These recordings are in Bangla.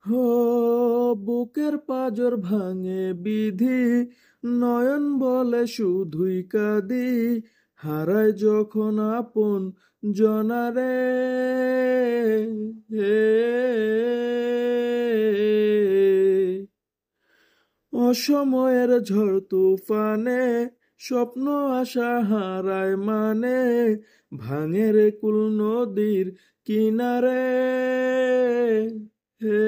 হো বুকের পাঁজর ভাঙে বিধি, নয়ন বলে শুধুই কাঁদি, হারায় যখন আপন জনারে। হে অসময়ের ঝড় তুফানে স্বপ্ন আশা হারায় মানে, ভাঙে রে কুল নদীর কিনারে। হে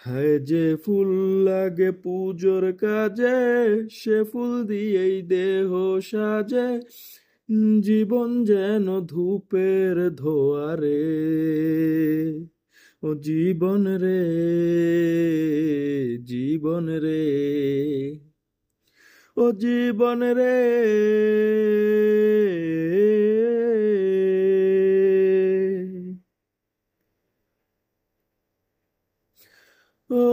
হায় যে ফুল লাগে পুজোর কাজে, সে ফুল দিয়েই দেহ সাজে, জীবন যেন ধূপের ধোয়ারে। ও জীবন রে, জীবন রে, ও জীবন রে। ও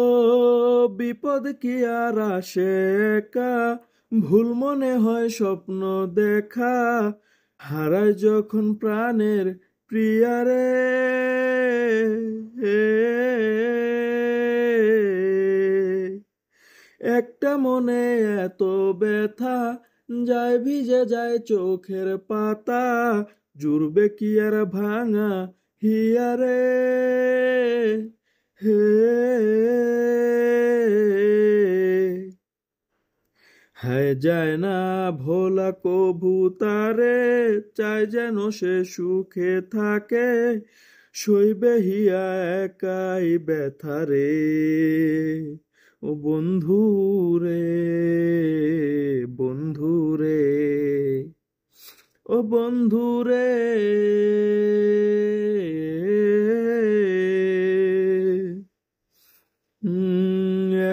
বিপদ কি আর আসে একা, ভুল মনে হয় স্বপ্ন দেখা, হারায় যখন প্রাণের প্রিয়ারে। একটা মনে এত ব্যথা, যায় ভিজে যায় চোখের পাতা, জুড়বে কি আর ভাঙা হিয়ারে। হে হায় যায় না ভোলা কভু তারে, চায় যেন সে সুখে থাকে, সইবে হিয়া একাই ব্যথারে। ও বন্ধু রে, বন্ধু রে, ও বন্ধু রে।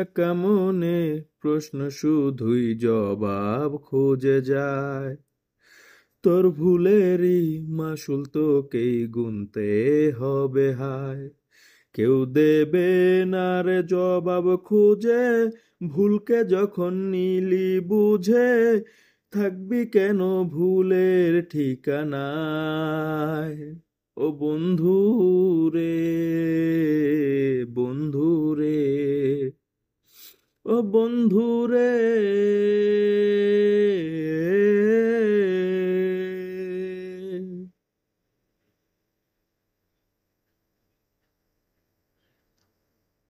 একা মনে প্রশ্ন শুধুই জবাব খুঁজে যায়, তোর ভুলেরই মাসুল তোকেই গুনতে হবে হায়। কেউ দেবে না রে জবাব খুঁজে, ভুলকে যখন নিলি বুঝে, থাকবি কেন ভুলের ঠিকানায়। ও বন্ধু রে, বন্ধু রে, ও বন্ধু রে।